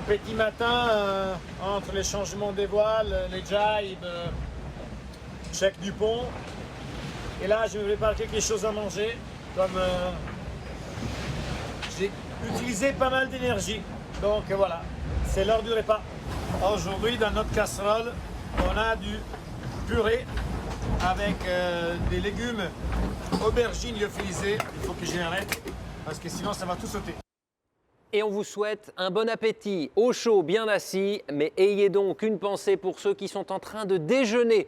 petit matin, entre les changements des voiles, les jibes, check du pont. Et là, je me prépare quelque chose à manger, comme j'ai utilisé pas mal d'énergie. Donc voilà, c'est l'heure du repas. Aujourd'hui, dans notre casserole, on a du purée avec des légumes, aubergines lyophilisées. Il faut que j'arrête parce que sinon ça va tout sauter. Et on vous souhaite un bon appétit, au chaud, bien assis, mais ayez donc une pensée pour ceux qui sont en train de déjeuner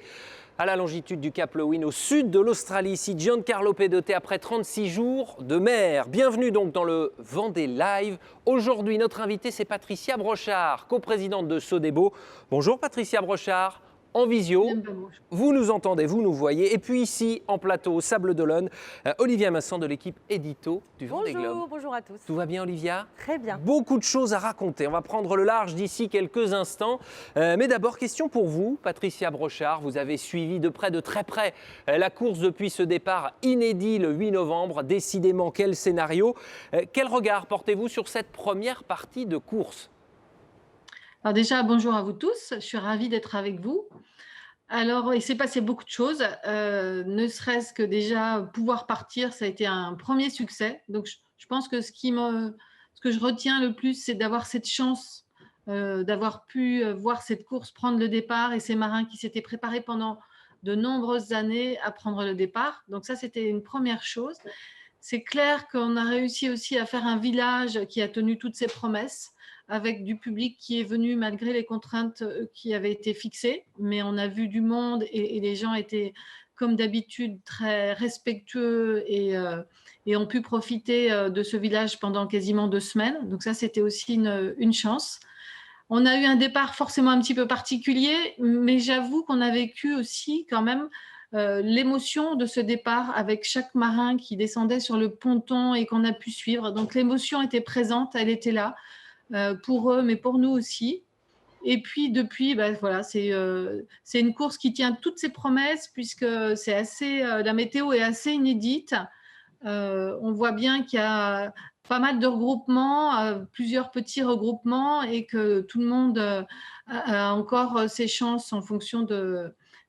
à la longitude du Cap Lewin, au sud de l'Australie, ici Giancarlo Pedote, après 36 jours de mer. Bienvenue donc dans le Vendée Live. Aujourd'hui, notre invitée, c'est Patricia Brochard, coprésidente de Sodebo. Bonjour Patricia Brochard. En visio, vous nous entendez, vous nous voyez. Et puis ici, en plateau, au Sable d'Olonne, Olivia Masson de l'équipe Édito du Vendée Globe. Bonjour à tous. Tout va bien, Olivia? Très bien. Beaucoup de choses à raconter. On va prendre le large d'ici quelques instants. Mais d'abord, question pour vous, Patricia Brochard. Vous avez suivi de près, de très près, la course depuis ce départ inédit le 8 novembre. Décidément, quel scénario. Quel regard portez-vous sur cette première partie de course? Alors déjà, bonjour à vous tous. Je suis ravie d'être avec vous. Alors, il s'est passé beaucoup de choses. Ne serait-ce que déjà pouvoir partir, ça a été un premier succès. Donc, je pense que ce que je retiens le plus, c'est d'avoir cette chance, d'avoir pu voir cette course prendre le départ et ces marins qui s'étaient préparés pendant de nombreuses années à prendre le départ. Donc ça, c'était une première chose. C'est clair qu'on a réussi aussi à faire un village qui a tenu toutes ses promesses, avec du public qui est venu malgré les contraintes qui avaient été fixées. Mais on a vu du monde et les gens étaient, comme d'habitude, très respectueux et ont pu profiter de ce village pendant quasiment 2 semaines. Donc ça, c'était aussi une chance. On a eu un départ forcément un petit peu particulier, mais j'avoue qu'on a vécu aussi quand même l'émotion de ce départ avec chaque marin qui descendait sur le ponton et qu'on a pu suivre. Donc l'émotion était présente, elle était là pour eux, mais pour nous aussi. Et puis depuis, voilà, c'est une course qui tient toutes ses promesses puisque c'est assez, la météo est assez inédite. On voit bien qu'il y a pas mal de regroupements, plusieurs petits regroupements et que tout le monde a encore ses chances en fonction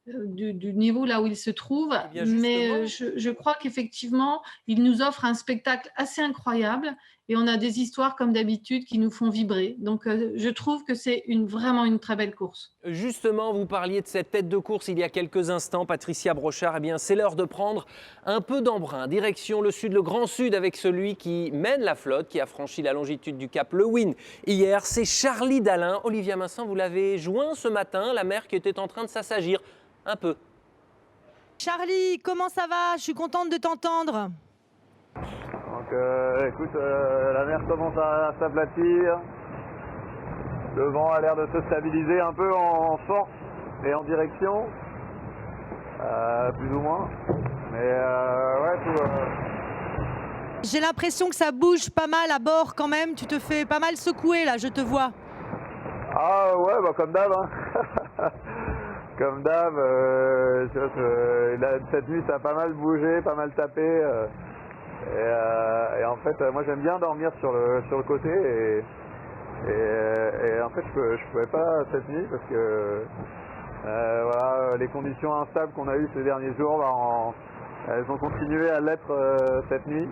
du niveau là où il se trouve. Mais je crois qu'effectivement, il nous offre un spectacle assez incroyable et on a des histoires comme d'habitude qui nous font vibrer. Donc je trouve que c'est vraiment une très belle course. Justement, vous parliez de cette tête de course il y a quelques instants, Patricia Brochard. Eh bien, c'est l'heure de prendre un peu d'embrun, direction le sud, le Grand Sud, avec celui qui mène la flotte, qui a franchi la longitude du Cap Lewin hier. C'est Charlie Dalin. Olivia Massin, vous l'avez joint ce matin, la mer qui était en train de s'assagir un peu. Charlie, comment ça va? Je suis contente de t'entendre. Donc écoute, la mer commence à s'aplatir. Le vent a l'air de se stabiliser un peu en force et en direction, plus ou moins. Mais ouais, tout. J'ai l'impression que ça bouge pas mal à bord quand même. Tu te fais pas mal secouer là, je te vois. Ah ouais, bah comme d'hab. Hein. Comme d'hab, cette nuit ça a pas mal bougé, pas mal tapé. Et en fait, moi j'aime bien dormir sur le côté. Et en fait, je pouvais pas cette nuit parce que voilà, les conditions instables qu'on a eues ces derniers jours, elles ont continué à l'être cette nuit.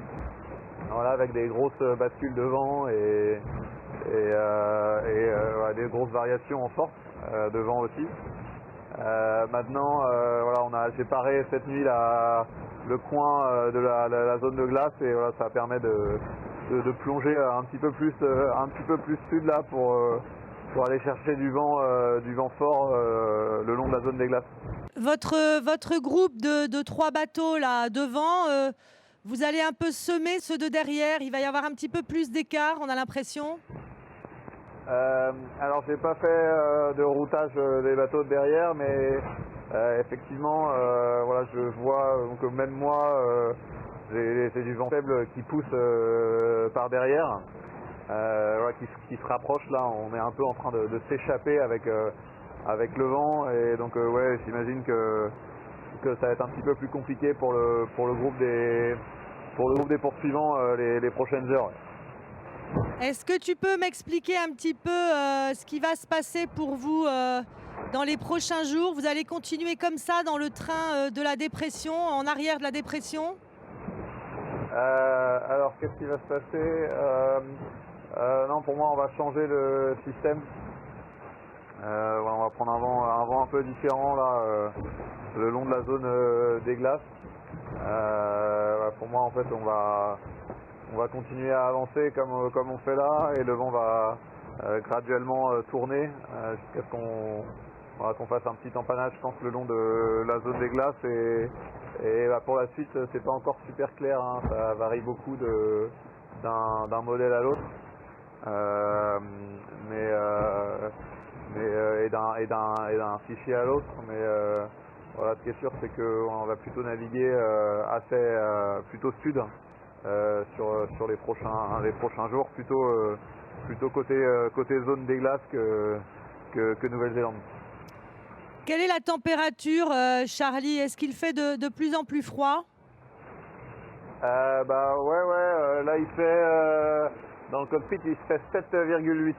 Voilà, avec des grosses bascules de vent et voilà, des grosses variations en force de vent aussi. Maintenant, voilà, j'ai paré cette nuit le coin de la zone de glace et voilà, ça permet de plonger un petit peu plus sud là pour aller chercher du vent fort le long de la zone des glaces. Votre groupe de 3 bateaux là devant, vous allez un peu semer ceux de derrière. Il va y avoir un petit peu plus d'écart, on a l'impression. Alors j'ai pas fait de routage des bateaux de derrière, mais effectivement, voilà, je vois donc même moi. C'est du vent faible qui pousse par derrière, voilà, qui se rapproche là. On est un peu en train de s'échapper avec le vent et donc ouais, j'imagine que ça va être un petit peu plus compliqué pour le groupe des poursuivants les prochaines heures. Est-ce que tu peux m'expliquer un petit peu ce qui va se passer pour vous dans les prochains jours? Vous allez continuer comme ça dans le train de la dépression, en arrière de la dépression? Alors, qu'est-ce qui va se passer? Non, pour moi, on va changer le système. Voilà, on va prendre un vent un peu différent là, le long de la zone des glaces. Voilà, pour moi, en fait, on va continuer à avancer comme on fait là, et le vent va graduellement tourner jusqu'à ce qu'on fasse un petit empannage, je pense, le long de la zone des glaces. Et pour la suite, c'est pas encore super clair, hein, ça varie beaucoup d'un modèle à l'autre. Et d'un fichier à l'autre, mais voilà, ce qui est sûr, c'est qu'on va plutôt naviguer plutôt sud sur les prochains jours, plutôt côté zone des glaces que Nouvelle-Zélande. Quelle est la température, Charlie? Est-ce qu'il fait de plus en plus froid? Ouais, là il fait, dans le cockpit, il fait 7,8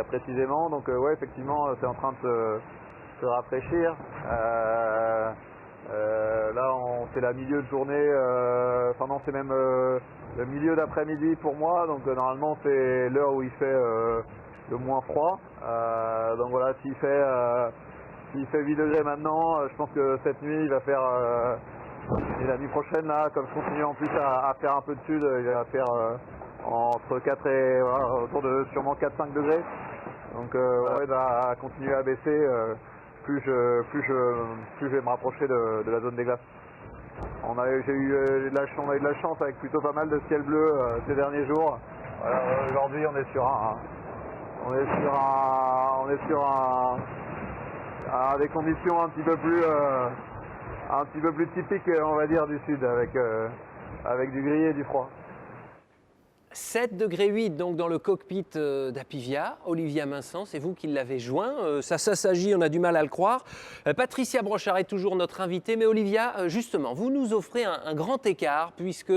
précisément, donc ouais, effectivement, c'est en train de se rafraîchir. Là, c'est la milieu de journée, enfin non, c'est même le milieu d'après-midi pour moi, donc normalement c'est l'heure où il fait le moins froid. Donc voilà, s'il fait 8 degrés maintenant, je pense que cette nuit il va faire, et la nuit prochaine là, comme je continue en plus à faire un peu de sud, il va faire entre 4 et voilà, autour de sûrement 4-5 degrés. Donc ouais, il va continuer à baisser plus je vais me rapprocher de la zone des glaces. On a eu de la chance avec plutôt pas mal de ciel bleu ces derniers jours. Voilà, aujourd'hui on est sur des conditions un petit peu plus typiques, on va dire, du sud, avec du gris et du froid. 7,8 degrés donc dans le cockpit d'Apivia. Olivia Vincent, c'est vous qui l'avez joint. Ça s'agit, on a du mal à le croire. Patricia Brochard est toujours notre invitée. Mais Olivia, justement, vous nous offrez un grand écart puisque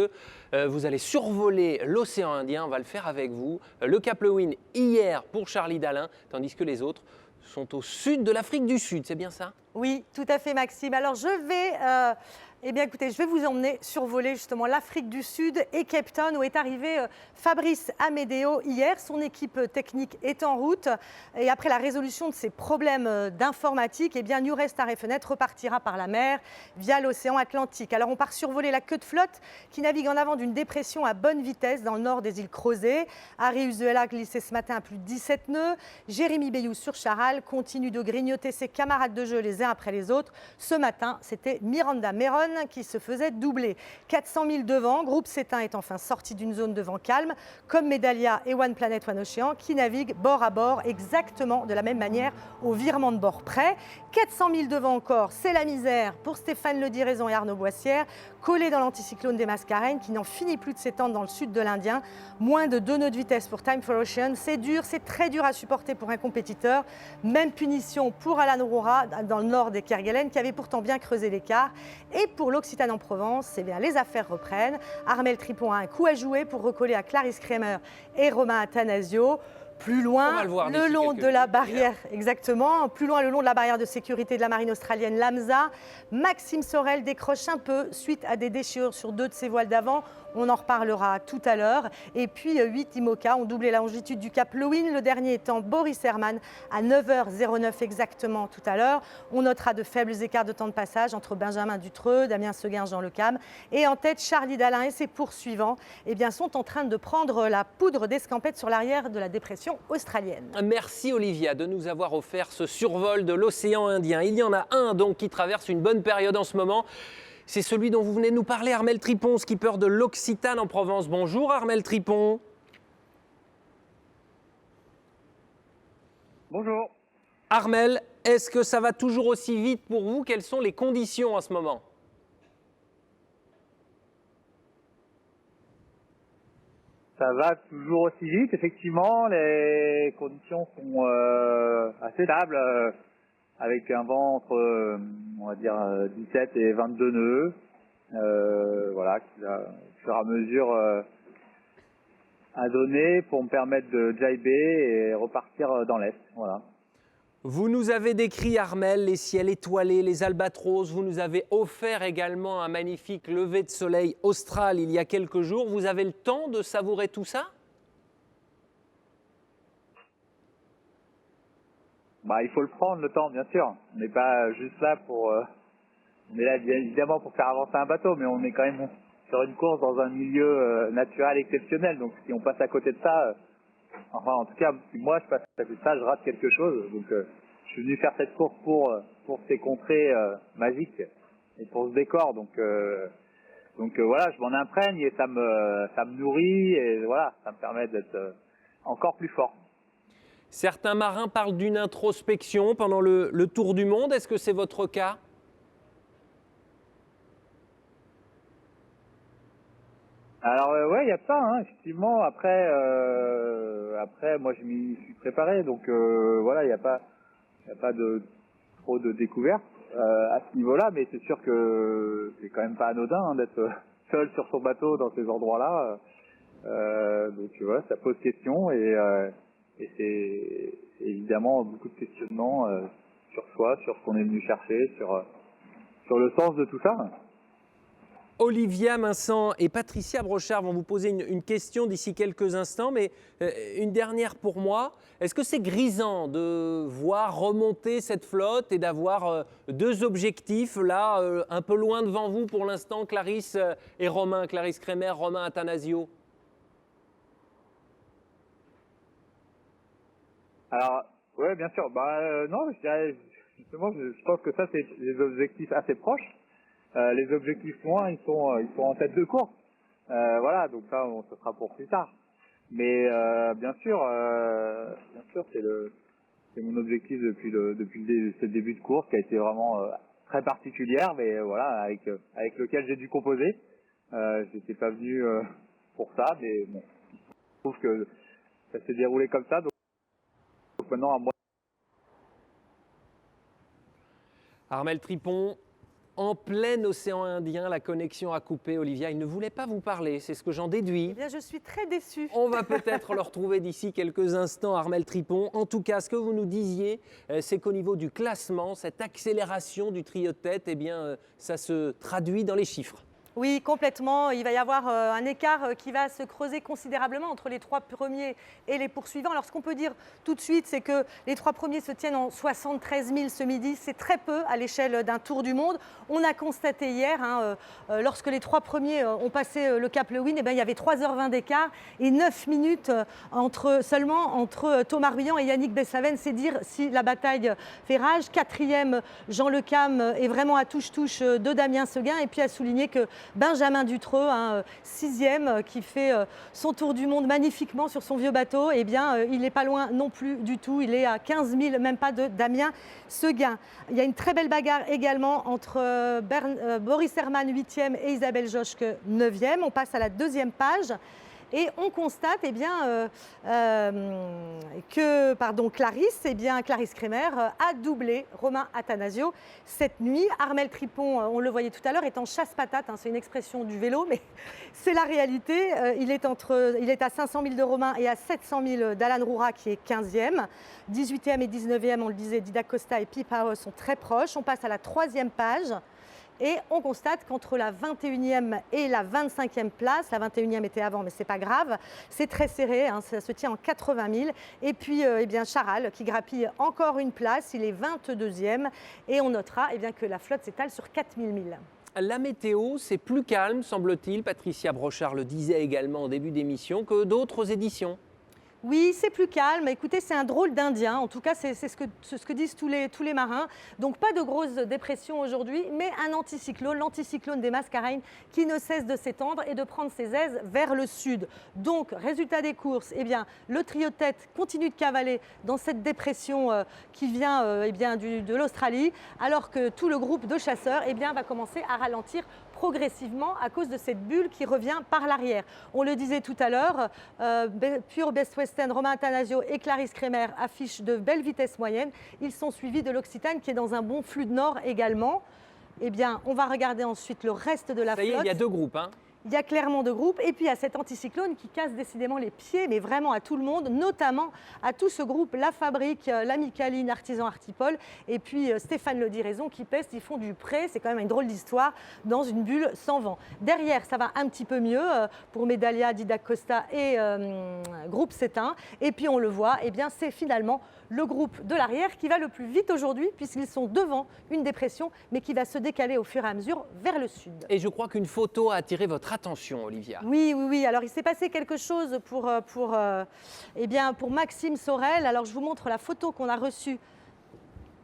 vous allez survoler l'océan Indien. On va le faire avec vous. Le Cap Lewin hier pour Charlie Dalin, tandis que les autres sont au sud de l'Afrique du Sud. C'est bien ça? Oui, tout à fait, Maxime. Alors, je vais vous emmener survoler justement l'Afrique du Sud et Cape Town, où est arrivé Fabrice Amedeo hier. Son équipe technique est en route. Et après la résolution de ses problèmes d'informatique, eh bien, New Star et Fenêtre repartira par la mer via l'océan Atlantique. Alors, on part survoler la queue de flotte qui navigue en avant d'une dépression à bonne vitesse dans le nord des îles Crozet. Harry Uzuela glissé ce matin à plus de 17 nœuds. Jérémy Bayou sur Charal continue de grignoter ses camarades de jeu les uns après les autres. Ce matin, c'était Miranda Meron qui se faisait doubler. 400 000 devant, Groupe Cétain est enfin sorti d'une zone de vent calme, comme Medalia et One Planet One Ocean qui naviguent bord à bord exactement de la même manière au virement de bord près. 400 000 devant encore, c'est la misère pour Stéphane Le Diraison et Arnaud Boissière, collés dans l'anticyclone des Mascareignes qui n'en finit plus de s'étendre dans le sud de l'Indien. Moins de 2 nœuds de vitesse pour Time for Ocean, c'est dur, c'est très dur à supporter pour un compétiteur. Même punition pour Alan Roura dans le nord des Kerguelen qui avait pourtant bien creusé l'écart. Et pour l'Occitane en Provence, eh bien, les affaires reprennent. Armel Tripon a un coup à jouer pour recoller à Clarisse Kremer et Romain Athanasio. Plus loin, le long de la barrière, exactement, plus loin le long de la barrière de sécurité de la marine australienne Lamsa, Maxime Sorel décroche un peu suite à des déchirures sur 2 de ses voiles d'avant. On en reparlera tout à l'heure. Et puis 8 IMOCA ont doublé la longitude du Cap Lewin, le dernier étant Boris Herman à 9h09 exactement tout à l'heure. On notera de faibles écarts de temps de passage entre Benjamin Dutreux, Damien Seguin, Jean Le Cam. Et en tête, Charlie Dalin et ses poursuivants sont en train de prendre la poudre d'escampette sur l'arrière de la dépression australienne. Merci Olivia de nous avoir offert ce survol de l'océan Indien. Il y en a un donc qui traverse une bonne période en ce moment. C'est celui dont vous venez de nous parler, Armel Tripon, skipper de l'Occitane en Provence. Bonjour Armel Tripon. Bonjour. Armel, est-ce que ça va toujours aussi vite pour vous? Quelles sont les conditions en ce moment? Ça va toujours aussi vite, effectivement. Les conditions sont assez stables, avec un vent entre, on va dire, 17 et 22 nœuds. Voilà, qui va, au fur et à mesure, à donner pour me permettre de jiber et repartir dans l'est. Voilà. Vous nous avez décrit, Armel, les ciels étoilés, les albatros. Vous nous avez offert également un magnifique lever de soleil austral il y a quelques jours. Vous avez le temps de savourer tout ça? Bah, il faut le prendre, le temps, bien sûr. On n'est pas juste là pour... on est là, bien évidemment, pour faire avancer un bateau, mais on est quand même sur une course dans un milieu naturel exceptionnel. Donc, si on passe à côté de ça... enfin, en tout cas, si moi, je passe à côté de ça, je rate quelque chose. Donc, je suis venu faire cette course pour ces contrées magiques et pour ce décor. Donc voilà, je m'en imprègne et ça me nourrit et voilà, ça me permet d'être encore plus fort. Certains marins parlent d'une introspection pendant le tour du monde. Est-ce que c'est votre cas? Alors ouais, il y a ça, hein, effectivement. Après, moi je m'y suis préparé, donc voilà, il n'y a pas trop de découvertes à ce niveau-là, mais c'est sûr que c'est quand même pas anodin hein, d'être seul sur son bateau dans ces endroits-là. Donc voilà, ça pose question et c'est évidemment beaucoup de questionnements sur soi, sur ce qu'on est venu chercher, sur le sens de tout ça. Olivia Vincent et Patricia Brochard vont vous poser une question d'ici quelques instants, mais une dernière pour moi. Est-ce que c'est grisant de voir remonter cette flotte et d'avoir deux objectifs là, un peu loin devant vous pour l'instant, Clarisse et Romain, Clarisse Kremer, Romain Attanasio? Alors, ouais, bien sûr. Non, je dirais, justement, je pense que ça, c'est des objectifs assez proches. Les objectifs loin, ils sont en tête de course. Voilà, donc ça, ce sera pour plus tard. Mais bien sûr, c'est mon objectif depuis ce début de course qui a été vraiment très particulière, mais voilà, avec lequel j'ai dû composer. J'étais pas venu pour ça, mais bon, je trouve que ça s'est déroulé comme ça. Donc maintenant, à moi. Armel Tripon, en plein océan Indien, la connexion a coupé. Olivia, il ne voulait pas vous parler, c'est ce que j'en déduis. Eh bien, je suis très déçue. On va peut-être le retrouver d'ici quelques instants, Armel Tripon. En tout cas, ce que vous nous disiez, c'est qu'au niveau du classement, cette accélération du trio de tête, eh bien, ça se traduit dans les chiffres. Oui, complètement. Il va y avoir un écart qui va se creuser considérablement entre les trois premiers et les poursuivants. Alors, ce qu'on peut dire tout de suite, c'est que les trois premiers se tiennent en 73 000 ce midi. C'est très peu à l'échelle d'un tour du monde. On a constaté hier, lorsque les trois premiers ont passé le Cap Lewin, il y avait 3h20 d'écart et 9 minutes seulement entre Thomas Ruyant et Yannick Bessaven. C'est dire si la bataille fait rage. Quatrième, Jean Le Cam est vraiment à touche-touche de Damien Seguin. Et puis à souligner que Benjamin Dutreux, sixième, qui fait son tour du monde magnifiquement sur son vieux bateau, eh bien, il n'est pas loin non plus du tout. Il est à 15 000, même pas de Damien Seguin. Il y a une très belle bagarre également entre Boris Herman, 8e, et Isabelle Joschke, 9e. On passe à la deuxième page. Et on constate que Clarisse Kremer a doublé Romain Attanasio cette nuit. Armel Tripon, on le voyait tout à l'heure, est en chasse-patate. C'est une expression du vélo, mais c'est la réalité. Il est à 500 000 de Romain et à 700 000 d'Alan Roura, qui est 15e. 18e et 19e, on le disait, Didac Costa et Pip Hauer sont très proches. On passe à la troisième page. Et on constate qu'entre la 21e et la 25e place, la 21e était avant, mais ce n'est pas grave, c'est très serré, ça se tient en 80 000. Et puis, Charal, qui grappille encore une place, il est 22e. Et on notera que la flotte s'étale sur 4 000 milles. La météo, c'est plus calme, semble-t-il. Patricia Brochard le disait également en début d'émission, que d'autres éditions. Oui, c'est plus calme. Écoutez, c'est un drôle d'Indien. En tout cas, c'est ce que disent tous les marins. Donc, pas de grosse dépression aujourd'hui, mais un anticyclone, l'anticyclone des Mascareignes, qui ne cesse de s'étendre et de prendre ses aises vers le sud. Donc, résultat des courses, le trio de tête continue de cavaler dans cette dépression qui vient de l'Australie, alors que tout le groupe de chasseurs va commencer à ralentir progressivement à cause de cette bulle qui revient par l'arrière. On le disait tout à l'heure, Pure Best Western, Romain Attanasio et Clarisse Kremer affichent de belles vitesses moyennes. Ils sont suivis de l'Occitane qui est dans un bon flux de nord également. On va regarder ensuite le reste de la flotte. Ça y est, il y a deux groupes. Il y a clairement deux groupes. Et puis, il y a cet anticyclone qui casse décidément les pieds, mais vraiment à tout le monde, notamment à tout ce groupe, La Fabrique, la Micaline, Artisan Artipol, et puis Stéphane Le Diraison qui peste. Ils font du prêt. C'est quand même une drôle d'histoire dans une bulle sans vent. Derrière, ça va un petit peu mieux pour Medalia, Didac Costa et Groupe Cétain. Et puis, on le voit, eh bien, c'est finalement le groupe de l'arrière qui va le plus vite aujourd'hui, puisqu'ils sont devant une dépression, mais qui va se décaler au fur et à mesure vers le sud. Et je crois qu'une photo a attiré votre attention, Olivia. Oui. Alors, il s'est passé quelque chose pour Maxime Sorel. Alors, je vous montre la photo qu'on a reçue.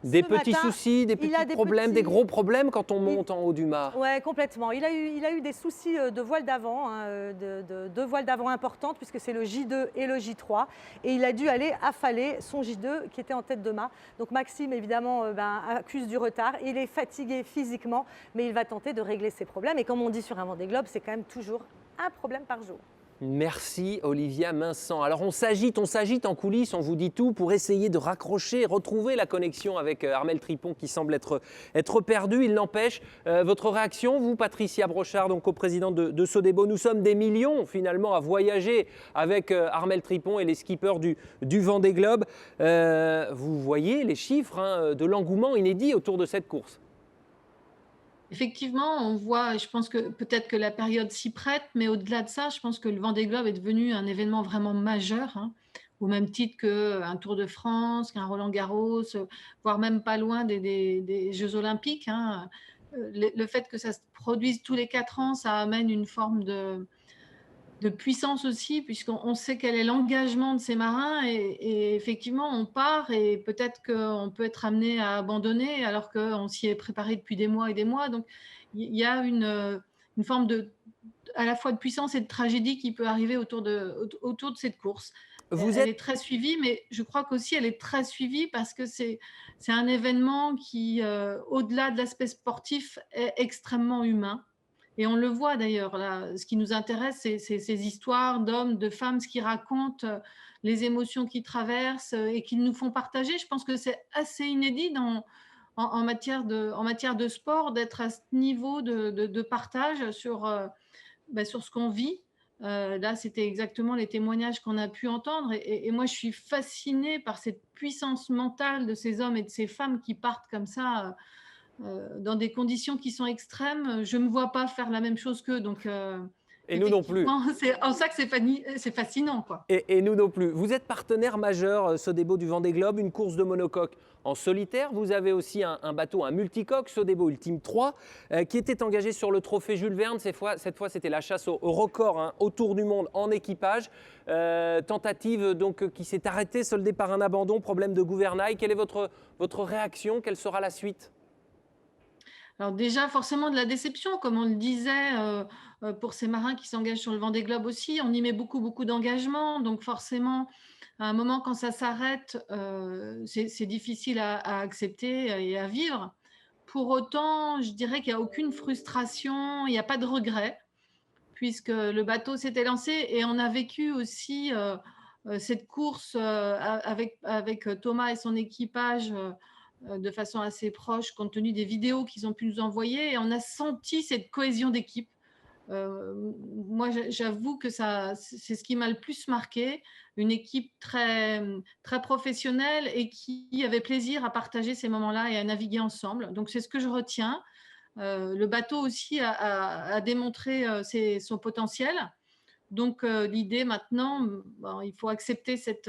Des Ce petits matin, soucis, des il a petits des problèmes, petits- des gros problèmes quand on monte en haut du mât. Oui, complètement. Il a eu des soucis de voile d'avant, deux voiles d'avant importantes, puisque c'est le J2 et le J3. Et il a dû aller affaler son J2 qui était en tête de mât. Donc Maxime, évidemment, accuse du retard. Il est fatigué physiquement, mais il va tenter de régler ses problèmes. Et comme on dit sur un Vendée Globe, c'est quand même toujours un problème par jour. Merci Olivia Vincent. Alors on s'agite en coulisses, on vous dit tout pour essayer de raccrocher, retrouver la connexion avec Armel Tripon qui semble être perdu. Il n'empêche, votre réaction, vous Patricia Brochard, donc coprésidente de Sodebo, nous sommes des millions finalement à voyager avec Armel Tripon et les skippers du Vendée Globe. Vous voyez les chiffres de l'engouement inédit autour de cette course. Effectivement, on voit, et je pense que peut-être que la période s'y prête, mais au-delà de ça, je pense que le Vendée Globe est devenu un événement vraiment majeur, au même titre qu'un Tour de France, qu'un Roland-Garros, voire même pas loin des Jeux Olympiques. Le fait que ça se produise tous les 4 ans, ça amène une forme de puissance aussi, puisqu'on sait quel est l'engagement de ces marins et effectivement, on part et peut-être qu'on peut être amené à abandonner alors qu'on s'y est préparé depuis des mois et des mois. Donc, il y a une forme à la fois de puissance et de tragédie qui peut arriver autour de cette course. Elle est très suivie, mais je crois qu'aussi elle est très suivie parce que c'est un événement qui, au-delà de l'aspect sportif, est extrêmement humain. Et on le voit d'ailleurs, là, ce qui nous intéresse, c'est ces histoires d'hommes, de femmes, ce qui racontent les émotions qu'ils traversent et qu'ils nous font partager. Je pense que c'est assez inédit en matière de sport d'être à ce niveau de partage sur ce qu'on vit. Là, c'était exactement les témoignages qu'on a pu entendre. Et moi, je suis fascinée par cette puissance mentale de ces hommes et de ces femmes qui partent comme ça dans des conditions qui sont extrêmes. Je ne me vois pas faire la même chose qu'eux. Donc, et nous non plus. C'est en ça que c'est fascinant, quoi. Et nous non plus. Vous êtes partenaire majeur, Sodebo du Vendée Globe, une course de monocoque en solitaire. Vous avez aussi un bateau, un multicoque, Sodebo Ultime 3, qui était engagé sur le trophée Jules Verne. Cette fois, c'était la chasse au record autour du monde en équipage. Tentative donc, qui s'est arrêtée, soldée par un abandon, problème de gouvernail. Quelle est votre réaction? Quelle sera la suite? Alors déjà, forcément de la déception, comme on le disait, pour ces marins qui s'engagent sur le Vendée Globe aussi. On y met beaucoup, beaucoup d'engagement. Donc forcément, à un moment, quand ça s'arrête, c'est difficile à accepter et à vivre. Pour autant, je dirais qu'il n'y a aucune frustration, il n'y a pas de regret, puisque le bateau s'était lancé et on a vécu aussi cette course avec Thomas et son équipage de façon assez proche, compte tenu des vidéos qu'ils ont pu nous envoyer. Et on a senti cette cohésion d'équipe. Moi, j'avoue que c'est ce qui m'a le plus marqué. Une équipe très, très professionnelle et qui avait plaisir à partager ces moments-là et à naviguer ensemble. Donc, c'est ce que je retiens. Le bateau aussi a démontré son potentiel. Donc, l'idée maintenant, il faut accepter cet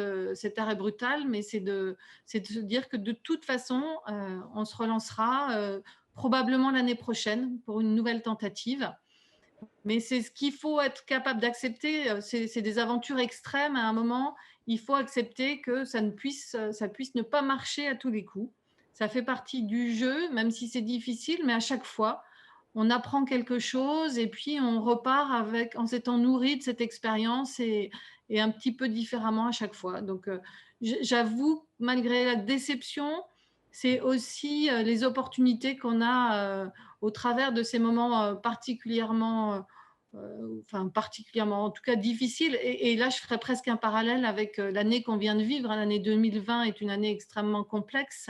arrêt brutal, mais c'est de se dire que de toute façon, on se relancera probablement l'année prochaine pour une nouvelle tentative. Mais c'est ce qu'il faut être capable d'accepter. C'est des aventures extrêmes. À un moment, il faut accepter que ça puisse ne pas marcher à tous les coups. Ça fait partie du jeu, même si c'est difficile, mais à chaque fois, on apprend quelque chose et puis on repart en s'étant nourri de cette expérience et un petit peu différemment à chaque fois. Donc, j'avoue, malgré la déception, c'est aussi les opportunités qu'on a au travers de ces moments particulièrement, en tout cas difficiles. Et là, je ferais presque un parallèle avec l'année qu'on vient de vivre. L'année 2020 est une année extrêmement complexe.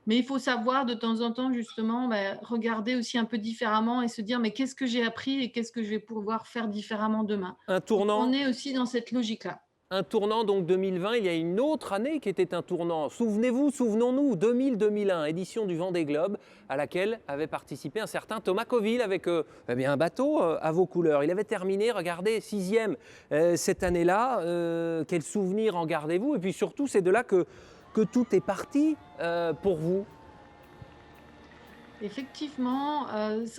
Mais il faut savoir de temps en temps, justement, regarder aussi un peu différemment et se dire, mais qu'est-ce que j'ai appris et qu'est-ce que je vais pouvoir faire différemment demain? Un Donc, tournant. on est aussi dans cette logique-là. Un tournant, donc 2020, il y a une autre année qui était un tournant. Souvenez-vous, souvenons-nous, 2000-2001, édition du Vendée Globe, à laquelle avait participé un certain Thomas Coville avec un bateau à vos couleurs. Il avait terminé, regardez, 6e cette année-là. Quel souvenir en gardez-vous? Et puis surtout, c'est de là que tout est parti pour vous. Effectivement,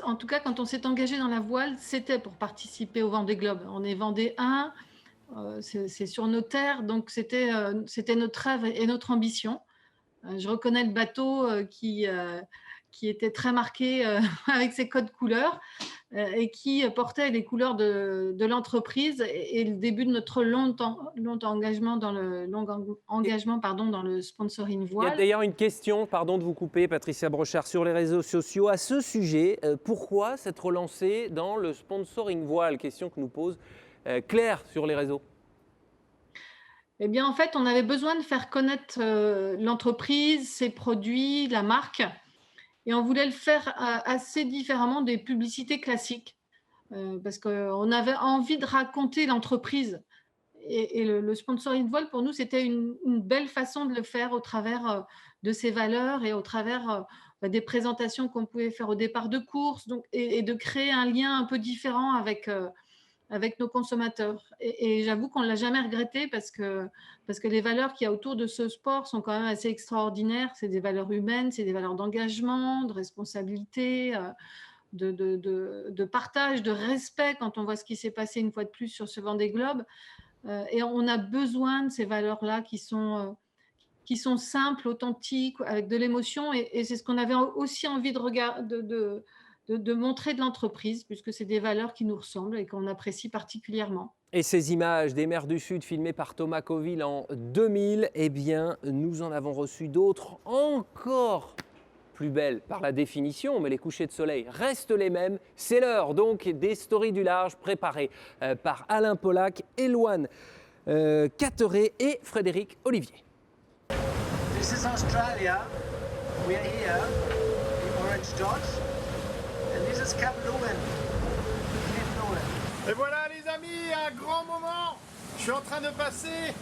en tout cas, quand on s'est engagé dans la voile, c'était pour participer au Vendée Globe. On est Vendée 1. C'est sur nos terres, donc c'était notre rêve et notre ambition. Je reconnais le bateau qui était très marqué avec ses codes couleurs et qui portait les couleurs de l'entreprise et le début de notre long engagement dans le sponsoring Il y a voile. d'ailleurs une question, pardon de vous couper, Patricia Brochard, sur les réseaux sociaux à ce sujet. Pourquoi s'être relancé dans le sponsoring voile? Question que nous pose Claire sur les réseaux. Eh bien, en fait, on avait besoin de faire connaître l'entreprise, ses produits, la marque, et on voulait le faire assez différemment des publicités classiques, parce qu'on avait envie de raconter l'entreprise. Et le sponsoring voile, pour nous, c'était une belle façon de le faire au travers de ses valeurs et au travers des présentations qu'on pouvait faire au départ de course, donc, et de créer un lien un peu différent avec nos consommateurs. Et j'avoue qu'on ne l'a jamais regretté parce que les valeurs qu'il y a autour de ce sport sont quand même assez extraordinaires. C'est des valeurs humaines, c'est des valeurs d'engagement, de responsabilité, de partage, de respect quand on voit ce qui s'est passé une fois de plus sur ce Vendée Globe. Et on a besoin de ces valeurs-là qui sont simples, authentiques, avec de l'émotion. Et c'est ce qu'on avait aussi envie de montrer de l'entreprise, puisque c'est des valeurs qui nous ressemblent et qu'on apprécie particulièrement. Et ces images des mers du Sud filmées par Thomas Coville en 2000, eh bien, nous en avons reçu d'autres encore plus belles par la définition, mais les couchers de soleil restent les mêmes. C'est l'heure donc des stories du large préparées par Alain Polac, Éloine Catteret et Frédéric Olivier. This is Australia. We are here in Orange Dodge. And this is Cap Leuven. Et voilà les amis, un grand moment. Je suis en train de passer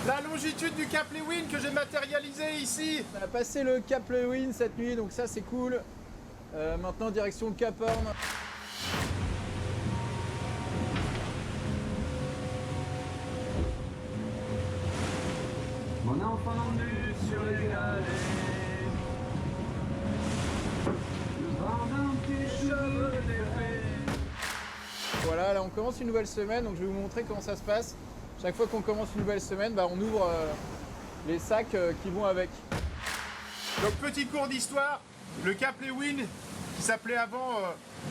la longitude du Cap Leuven que j'ai matérialisé ici. On a passé le Cap Leuven cette nuit, donc ça c'est cool. Maintenant direction le Cap Horn. Mon enfant nu sur les galets, le vent dans tes cheveux défaits. Voilà, là on commence une nouvelle semaine, donc je vais vous montrer comment ça se passe. Chaque fois qu'on commence une nouvelle semaine, on ouvre les sacs qui vont avec. Donc petit cours d'histoire, le Cap Leuven qui s'appelait avant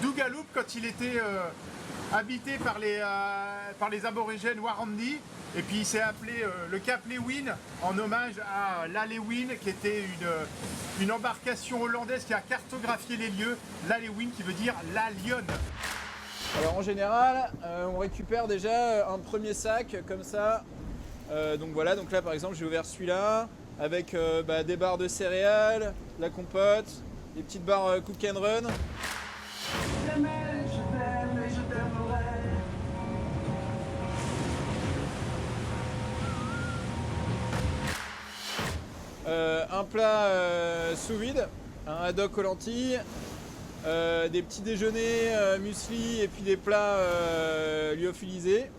Dougaloup quand il était habité par les aborigènes Warrandi. Et puis il s'est appelé le Cap Leuven en hommage à la Leeuwin qui était une embarcation hollandaise qui a cartographié les lieux. La Leeuwin qui veut dire la lionne. Alors en général, on récupère déjà un premier sac comme ça. Donc voilà, donc là par exemple j'ai ouvert celui-là avec des barres de céréales, la compote, des petites barres Cook and Run. Je t'aimais, je t'aime et je t'aimerai. Un plat sous vide, un haddock aux lentilles, des petits déjeuners muesli et puis des plats lyophilisés.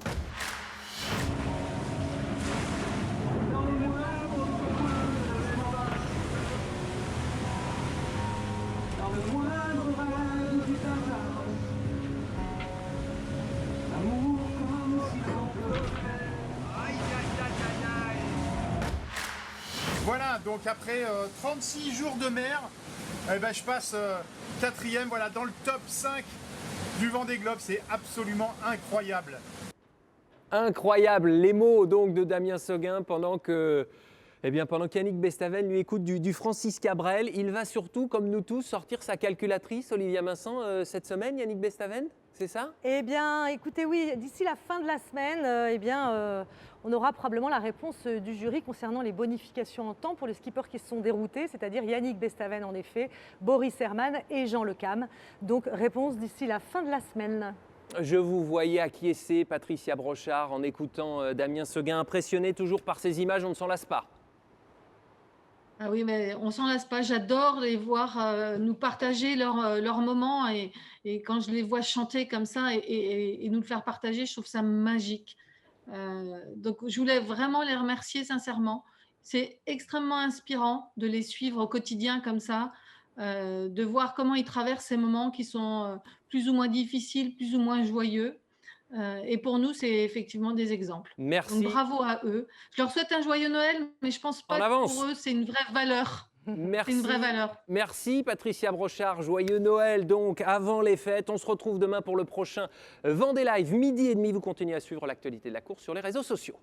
Dans le moindre rêve du hasard, l'amour comme si l'on pleurait. Voilà, donc après 36 jours de mer, je passe 4e voilà, dans le top 5 du Vendée Globe. C'est absolument incroyable. Incroyable, les mots donc de Damien Seguin pendant qu'Yannick Bestaven lui écoute du Francis Cabrel. Il va surtout, comme nous tous, sortir sa calculatrice, Olivia Vincent, cette semaine, Yannick Bestaven? C'est ça? Eh bien, écoutez, oui, d'ici la fin de la semaine, on aura probablement la réponse du jury concernant les bonifications en temps pour les skippers qui se sont déroutés, c'est-à-dire Yannick Bestaven en effet, Boris Herrmann et Jean Le Cam. Donc réponse d'ici la fin de la semaine. Je vous voyais acquiescer, Patricia Brochard, en écoutant Damien Seguin, impressionné toujours par ces images, on ne s'en lasse pas. Ah oui, mais on s'en lasse pas. J'adore les voir nous partager leur moment et quand je les vois chanter comme ça et nous le faire partager, je trouve ça magique. Donc, je voulais vraiment les remercier sincèrement. C'est extrêmement inspirant de les suivre au quotidien comme ça, de voir comment ils traversent ces moments qui sont plus ou moins difficiles, plus ou moins joyeux. Et pour nous, c'est effectivement des exemples. Merci. Donc, bravo à eux. Je leur souhaite un joyeux Noël, mais je pense pas En que avance. pour eux, c'est une vraie valeur. Merci. C'est une vraie valeur. Merci Patricia Brochard, joyeux Noël donc avant les fêtes. On se retrouve demain pour le prochain Vendée Live, 12h30. Vous continuez à suivre l'actualité de la course sur les réseaux sociaux.